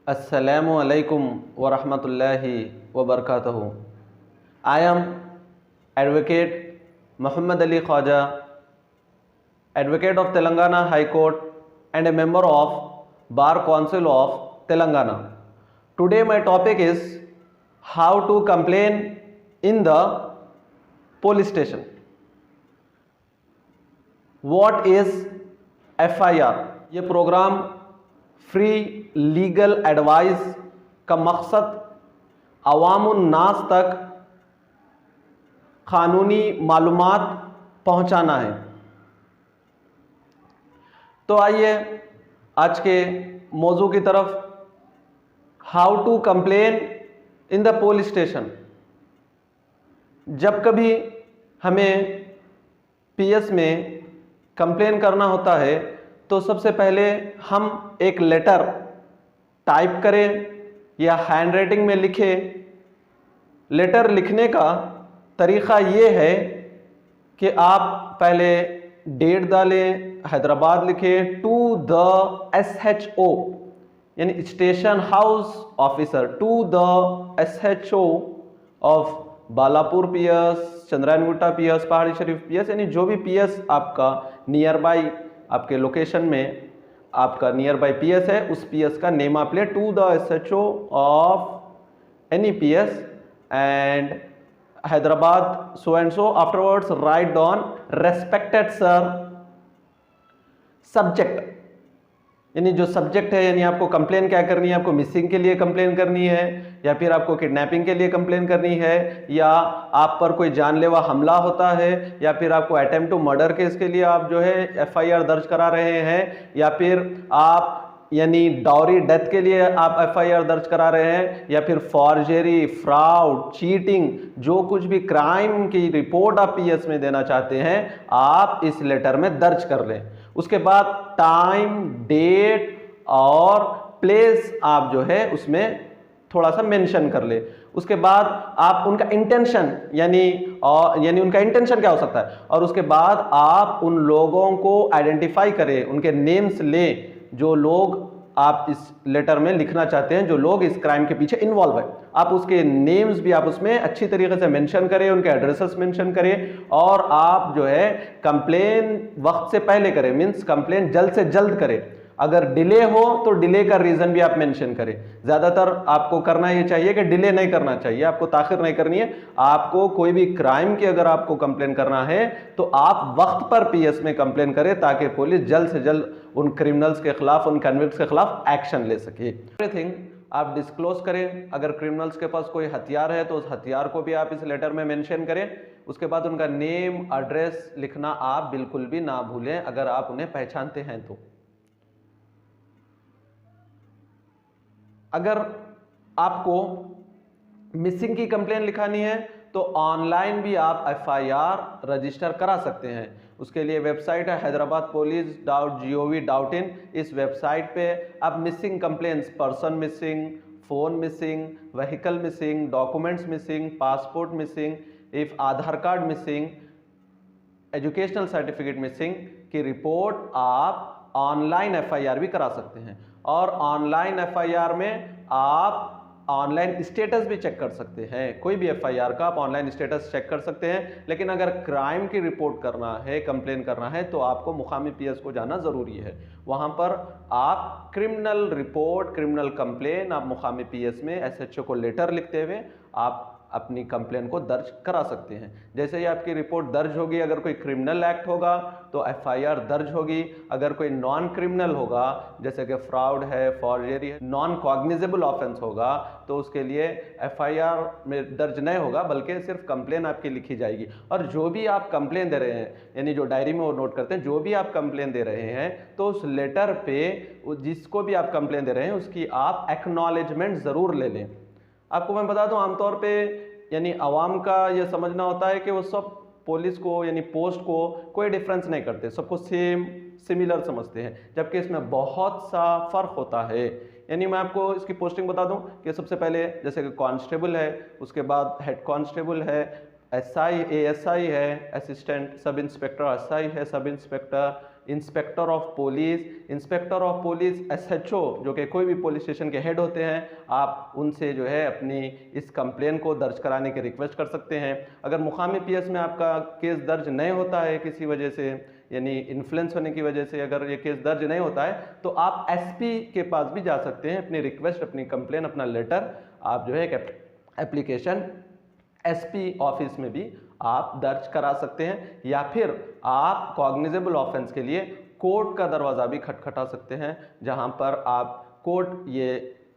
Assalamu alaikum wa rahmatullahi wa barakatuhu. I am Advocate Muhammad Ali Khwaja, Advocate of Telangana High Court and a member of Bar Council of Telangana. Today my topic is how to complain in the police station. What is FIR? ये programme free legal advice का मकसद अवामुन्नास तक कानूनी मालूमात पहुंचाना है। तो आइए आज के मौजू की तरफ, how to complain in the police station. जब कभी हमें पीएस में कंप्लेन करना होता है तो सबसे पहले हम एक लेटर टाइप करें या हैंड राइटिंग में लिखें। लेटर लिखने का तरीक़ा ये है कि आप पहले डेट डालें, हैदराबाद लिखें, टू द SHO यानी station house officer, to the SHO of Balapur PS, Chandrayangutta PS, Pahadi Shareef PS, यानी जो भी पीएस आपका नियर बाई आपके लोकेशन में आपका नियर बाई पीएस है, उस पीएस का नेम आप ले, to the SHO of any PS and Hyderabad so and so. Afterwards write down respected sir subject, यानी जो सब्जेक्ट है, यानी आपको कंप्लेन क्या करनी है, आपको मिसिंग के लिए कंप्लेन करनी है या फिर आपको किडनैपिंग के लिए कंप्लेन करनी है, या आप पर कोई जानलेवा हमला होता है, या फिर आपको अटेम्प्ट टू मर्डर केस के लिए आप जो है FIR दर्ज करा रहे हैं, या फिर आप यानी डाउरी डेथ के लिए आप FIR दर्ज करा रहे हैं, या फिर फॉर्जरी, फ्रॉड, चीटिंग, जो कुछ भी क्राइम की रिपोर्ट आप पीएस में देना चाहते हैं आप इस लेटर में दर्ज कर लें। उसके बाद टाइम, डेट और प्लेस आप जो है उसमें थोड़ा सा मेंशन कर ले। उसके बाद आप उनका इंटेंशन यानी उनका इंटेंशन क्या हो सकता है, और उसके बाद आप उन लोगों को आइडेंटिफाई करें, उनके नेम्स लें जो लोग आप इस लेटर में लिखना चाहते हैं, जो लोग इस क्राइम के पीछे इन्वॉल्व है। आप उसके नेम्स भी आप उसमें अच्छी तरीके से मेंशन करें, उनके एड्रेसेस मेंशन करें, और आप जो है कंप्लेन वक्त से पहले करें, मींस कंप्लेन जल्द से जल्द करें। अगर डिले हो तो डिले का रीजन भी आप मेंशन करें। ज्यादातर आपको करना ये चाहिए कि डिले नहीं करना चाहिए, आपको ताखिर नहीं करनी है। आपको कोई भी क्राइम की अगर आपको कंप्लेन करना है तो आप वक्त पर पीएस में कंप्लेन करें ताकि पुलिस जल्द से जल्द उन क्रिमिनल्स के खिलाफ, उन कन्विक्ट्स के खिलाफ एक्शन ले सके। एवरीथिंग आप डिस्क्लोज करें। अगर क्रिमिनल्स के पास कोई हथियार है तो उस हथियार को भी आप इस लेटर में मेंशन करें। उसके बाद उनका नेम, एड्रेस लिखना आप बिल्कुल भी ना भूलें अगर आप उन्हें पहचानते हैं तो। अगर आपको मिसिंग की कंप्लेन लिखानी है तो ऑनलाइन भी आप FIR रजिस्टर करा सकते हैं। उसके लिए वेबसाइट है hyderabadpolice.gov.in। इस वेबसाइट पे आप missing complaints, person missing, phone missing, vehicle missing, documents missing, passport missing, if Aadhaar card missing, educational certificate missing की रिपोर्ट आप ऑनलाइन FIR भी करा सकते हैं। और ऑनलाइन FIR में आप ऑनलाइन स्टेटस भी चेक कर सकते हैं। कोई भी FIR का आप ऑनलाइन स्टेटस चेक कर सकते हैं। लेकिन अगर क्राइम की रिपोर्ट करना है, कंप्लेन करना है, तो आपको मुकामी पीएस को जाना ज़रूरी है। वहाँ पर आप क्रिमिनल रिपोर्ट, क्रिमिनल कंप्लेन आप मुकामी पीएस में SHO को लेटर लिखते हुए आप अपनी कंप्लेन को दर्ज करा सकते हैं। जैसे ही आपकी रिपोर्ट दर्ज होगी, अगर कोई क्रिमिनल एक्ट होगा तो FIR दर्ज होगी। अगर कोई नॉन क्रिमिनल होगा, जैसे कि फ्रॉड है, फॉर्जरी है, नॉन कॉग्निजेबल ऑफेंस होगा, तो उसके लिए FIR में दर्ज नहीं होगा बल्कि सिर्फ कंप्लेन आपकी लिखी जाएगी। और जो भी आप कंप्लेन दे रहे हैं, यानी जो डायरी में वो नोट करते हैं, जो भी आप कंप्लेन दे रहे हैं, तो उस लेटर पे जिसको भी आप कंप्लेन दे रहे हैं उसकी आप एक्नॉलेजमेंट ज़रूर ले लें। आपको मैं बता दूं, आमतौर पे यानी आवाम का ये समझना होता है कि वो सब पुलिस को यानी पोस्ट को कोई डिफरेंस नहीं करते, सबको सेम सिमिलर समझते हैं, जबकि इसमें बहुत सा फ़र्क होता है। यानी मैं आपको इसकी पोस्टिंग बता दूं कि सबसे पहले जैसे कि कांस्टेबल है, उसके बाद हेड कांस्टेबल है, SI ASI है, असिस्टेंट सब इंस्पेक्टर SI है, sub inspector inspector of police SHO जो कि कोई भी पुलिस स्टेशन के हेड होते हैं, आप उनसे जो है अपनी इस कंप्लेन को दर्ज कराने की रिक्वेस्ट कर सकते हैं। अगर मुकामी PS में आपका केस दर्ज नहीं होता है किसी वजह से, यानी इन्फ्लुएंस होने की वजह से अगर ये केस दर्ज नहीं होता है, तो आप SP के पास भी जा सकते हैं। अपनी रिक्वेस्ट, अपनी कंप्लेन, अपना लेटर आप जो है एक एप्लीकेशन SP ऑफिस में भी आप दर्ज करा सकते हैं, या फिर आप कॉग्निजेबल ऑफेंस के लिए कोर्ट का दरवाज़ा भी खटखटा सकते हैं, जहां पर आप कोर्ट ये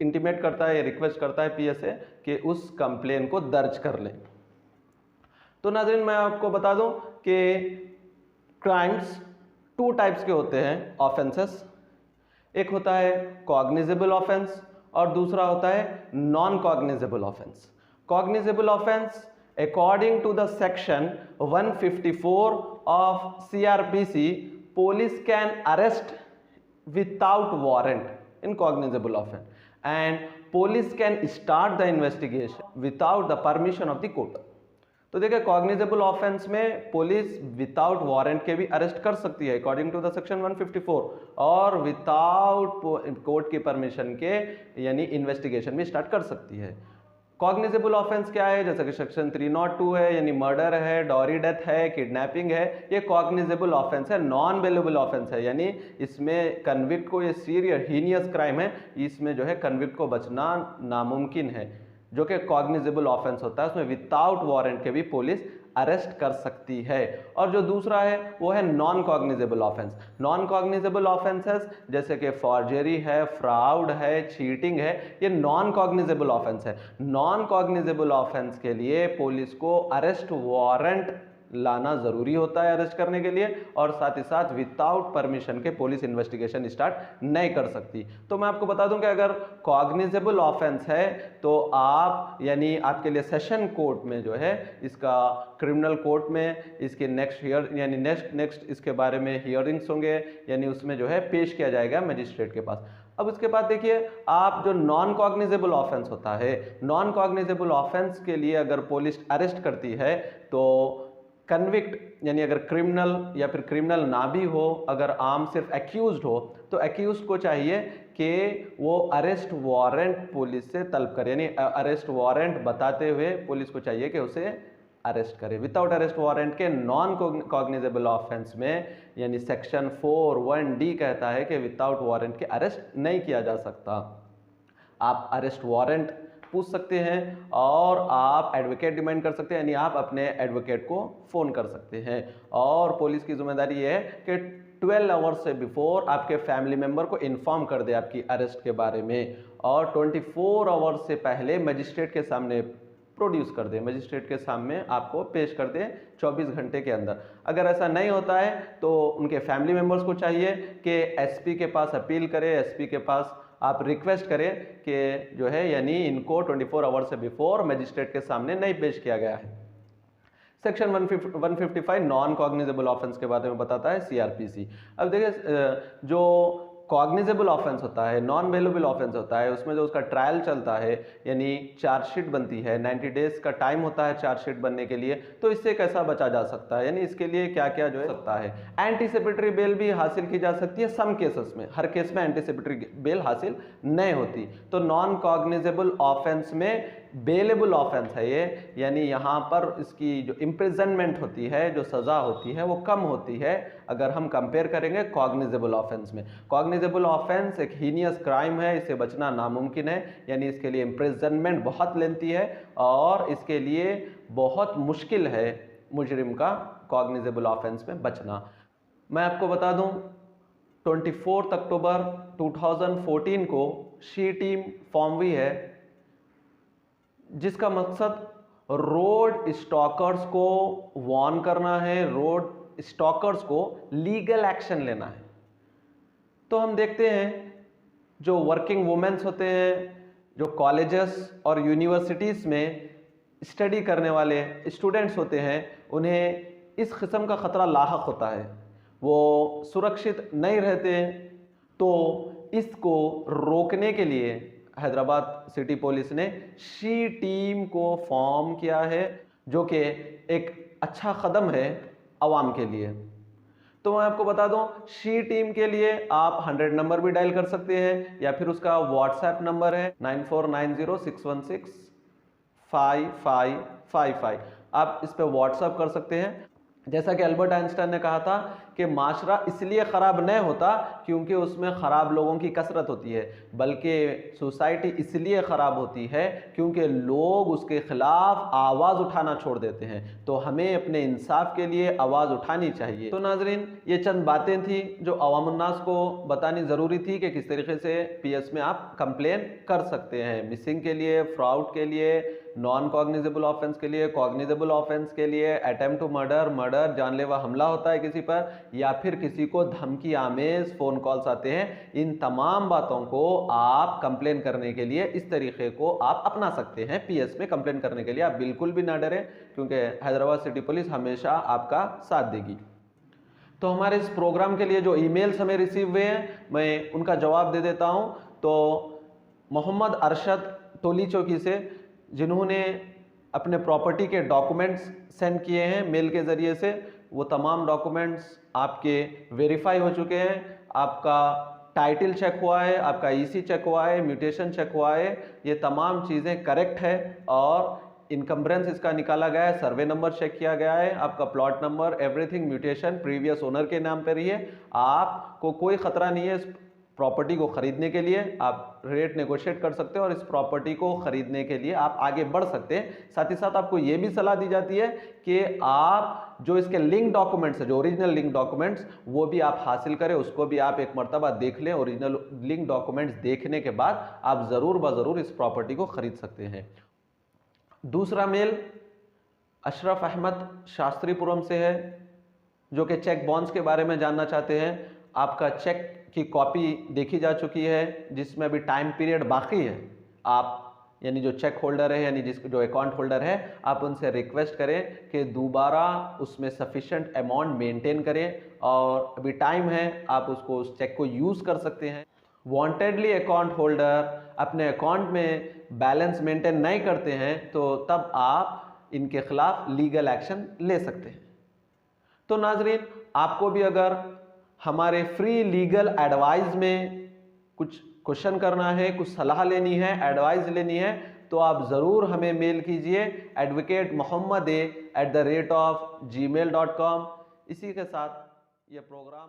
इंटीमेट करता है, ये रिक्वेस्ट करता है PS से कि उस कंप्लेन को दर्ज कर लें। तो नाज़रीन, मैं आपको बता दूं कि क्राइम्स 2 टाइप्स के होते हैं ऑफेंसेस। एक होता है कॉग्निजेबल ऑफेंस और दूसरा होता है non cognizable offence. Cognizable offence according to the section 154 of CRPC, police can arrest without warrant in cognizable offense, and police can start the investigation without the permission of the court. तो देखिए, cognizable offence में police without warrant के भी arrest कर सकती है according to the section 154, और without court की परमिशन के यानी इन्वेस्टिगेशन भी स्टार्ट कर सकती है। कॉग्निजेबल ऑफेंस क्या है? जैसे कि सेक्शन 302 है, यानी मर्डर है, डॉरी डेथ है, किडनैपिंग है, ये कॉग्निजेबल ऑफेंस है, नॉन बेलेबल ऑफेंस है, यानी इसमें कन्विक्ट को, ये सीरियस हीनियस क्राइम है, इसमें जो है कन्विक्ट को बचना नामुमकिन है। जो कि कॉग्निजेबल ऑफेंस होता है, उसमें विदाउट वारंट के भी पुलिस अरेस्ट कर सकती है। और जो दूसरा है वो है non cognizable offence. Non cognizable offences जैसे कि फॉर्जरी है, फ्रॉड है, चीटिंग है, ये नॉन कॉग्निजेबल ऑफेंस है। नॉन कॉग्निजेबल ऑफेंस के लिए पुलिस को अरेस्ट वारंट लाना जरूरी होता है अरेस्ट करने के लिए, और साथ ही साथ विदाउट परमिशन के पुलिस इन्वेस्टिगेशन स्टार्ट नहीं कर सकती। तो मैं आपको बता दूं कि अगर कॉग्निजेबल ऑफेंस है तो आप यानी आपके लिए सेशन कोर्ट में जो है इसका क्रिमिनल कोर्ट में इसके नेक्स्ट इसके बारे में हियरिंग्स होंगे, यानी उसमें जो है पेश किया जाएगा मजिस्ट्रेट के पास। अब उसके बाद देखिए, आप जो नॉन कॉग्निजेबल ऑफेंस होता है, नॉन कॉग्निजेबल ऑफेंस के लिए अगर पुलिस अरेस्ट करती है तो कन्विक्ट यानी अगर क्रिमिनल या फिर क्रिमिनल ना भी हो, अगर आम सिर्फ एक्यूज्ड हो, तो एक्यूज्ड को चाहिए कि वो अरेस्ट वारंट पुलिस से तलब करे, यानी अरेस्ट वारंट बताते हुए पुलिस को चाहिए कि उसे अरेस्ट करे। विदाउट अरेस्ट वारंट के नॉन कॉग्निजेबल ऑफेंस में यानी सेक्शन 4(1)D कहता है कि विदाउट वारंट के अरेस्ट नहीं किया जा सकता। आप अरेस्ट वारंट पूछ सकते हैं और आप एडवोकेट डिमांड कर सकते हैं, यानी आप अपने एडवोकेट को फोन कर सकते हैं। और पुलिस की जिम्मेदारी ये है कि 12 आवर्स से बिफोर आपके फैमिली मेंबर को इन्फॉर्म कर दे आपकी अरेस्ट के बारे में, और 24 आवर्स से पहले मजिस्ट्रेट के सामने प्रोड्यूस कर दे, मजिस्ट्रेट के सामने आपको पेश कर दे 24 घंटे के अंदर। अगर ऐसा नहीं होता है तो उनके फैमिली मेंबर्स को चाहिए कि SP के पास अपील करें, SP के पास आप रिक्वेस्ट करें कि जो है यानी इनको 24 आवर से बिफोर मजिस्ट्रेट के सामने नहीं पेश किया गया है। सेक्शन 155 नॉन कॉग्निजेबल ऑफेंस के बारे में बताता है CRPC। अब देखिए, जो कॉग्निजेबल ऑफेंस होता है, नॉन बेलेबल ऑफेंस होता है, उसमें जो उसका ट्रायल चलता है यानी चार्जशीट बनती है, 90 डेज का टाइम होता है चार्जशीट बनने के लिए, तो इससे कैसा बचा जा सकता है, यानी इसके लिए क्या क्या जो है सकता है। एंटीसिपेटरी बेल भी हासिल की जा सकती है सम केसेस में, हर केस में एंटीसिपेटरी बेल हासिल नहीं होती। तो नॉन कॉग्निजेबल ऑफेंस में बेलेबल ऑफेंस है ये, यानी यहाँ पर इसकी जो इम्प्रिजनमेंट होती है, जो सज़ा होती है, वो कम होती है अगर हम कंपेयर करेंगे कॉग्निजेबल ऑफेंस में। कॉग्निजेबल ऑफेंस एक हीनियस क्राइम है, इससे बचना नामुमकिन है, यानी इसके लिए इम्प्रिजनमेंट बहुत लेंथी है और इसके लिए बहुत मुश्किल है मुजरिम का कॉग्निजेबल ऑफेंस में बचना। मैं आपको बता दूं, 24 अक्टूबर 2014 को शी टीम फॉर्म हुई है, जिसका मकसद रोड स्टॉकर्स को वार्न करना है, रोड स्टॉकर्स को लीगल एक्शन लेना है। तो हम देखते हैं जो वर्किंग वुमेन्स होते हैं, जो कॉलेजेस और यूनिवर्सिटीज़ में स्टडी करने वाले स्टूडेंट्स होते हैं, उन्हें इस किस्म का ख़तरा लाहक होता है, वो सुरक्षित नहीं रहते। तो इसको रोकने के लिए हैदराबाद सिटी पुलिस ने शी टीम को फॉर्म किया है, जो कि एक अच्छा कदम है आवाम के लिए। तो मैं आपको बता दूं, शी टीम के लिए आप 100 नंबर भी डायल कर सकते हैं या फिर उसका व्हाट्सएप नंबर है 9490616555, आप इस पे व्हाट्सएप कर सकते हैं। जैसा कि अल्बर्ट आइंस्टाइन ने कहा था कि माशरा इसलिए ख़राब नहीं होता क्योंकि उसमें ख़राब लोगों की कसरत होती है, बल्कि सोसाइटी इसलिए ख़राब होती है क्योंकि लोग उसके ख़िलाफ़ आवाज़ उठाना छोड़ देते हैं। तो हमें अपने इंसाफ के लिए आवाज़ उठानी चाहिए। तो नाजरीन, ये चंद बातें थी जो अवामुन्नास को बतानी ज़रूरी थी कि किस तरीके से PS में आप कंप्लेन कर सकते हैं, मिसिंग के लिए, फ्रॉड के लिए, नॉन कॉग्निजेबल ऑफेंस के लिए, कॉग्निजेबल ऑफेंस के लिए, अटेम्प्ट टू मर्डर, जानलेवा हमला होता है किसी पर, या फिर किसी को धमकी आमेज फ़ोन कॉल्स आते हैं। इन तमाम बातों को आप कंप्लेन करने के लिए इस तरीके को आप अपना सकते हैं। PS में कंप्लेन करने के लिए आप बिल्कुल भी ना डरें, क्योंकि हैदराबाद सिटी पुलिस हमेशा आपका साथ देगी। तो हमारे इस प्रोग्राम के लिए जो ईमेल्स हमें रिसीव हुए हैं, मैं उनका जवाब दे देता हूं। तो मोहम्मद अरशद टोली चौकी से, जिन्होंने अपने प्रॉपर्टी के डॉक्यूमेंट्स सेंड किए हैं मेल के ज़रिए से, वो तमाम डॉक्यूमेंट्स आपके वेरीफाई हो चुके हैं। आपका टाइटल चेक हुआ है, आपका EC चेक हुआ है, म्यूटेशन चेक हुआ है, ये तमाम चीज़ें करेक्ट है और इनकम्बरेंस इसका निकाला गया है, सर्वे नंबर चेक किया गया है, आपका plot number, everything mutation previous owner के नाम पर ही है। आपको कोई खतरा नहीं है इस प्रॉपर्टी को खरीदने के लिए। आप रेट नेगोशिएट कर सकते हो और इस प्रॉपर्टी को खरीदने के लिए आप आगे बढ़ सकते हैं। साथ ही साथ आपको यह भी सलाह दी जाती है कि आप जो इसके लिंक डॉक्यूमेंट्स है, जो ओरिजिनल लिंक डॉक्यूमेंट्स, वो भी आप हासिल करें, उसको भी आप एक मर्तबा देख लें। ओरिजिनल लिंक डॉक्यूमेंट्स देखने के बाद आप ज़रूर ब-ज़रूर इस प्रॉपर्टी को खरीद सकते हैं। दूसरा मेल अशरफ अहमद शास्त्रीपुरम से है, जो कि चेक बाउंस के बारे में जानना चाहते हैं। आपका चेक की कॉपी देखी जा चुकी है, जिसमें अभी टाइम पीरियड बाकी है। आप यानी जो चेक होल्डर है, यानी जो अकाउंट होल्डर है, आप उनसे रिक्वेस्ट करें कि दोबारा उसमें सफिशिएंट अमाउंट मेंटेन करें, और अभी टाइम है, आप उसको उस चेक को यूज़ कर सकते हैं। वांटेडली अकाउंट होल्डर अपने अकाउंट में बैलेंस मेंटेन नहीं करते हैं, तो तब आप इनके खिलाफ लीगल एक्शन ले सकते हैं। तो नाजरीन, आपको भी अगर हमारे फ्री लीगल एडवाइस में कुछ क्वेश्चन करना है, कुछ सलाह लेनी है, एडवाइस लेनी है, तो आप ज़रूर हमें मेल कीजिए advocatemohammad@gmail.com। इसी के साथ ये प्रोग्राम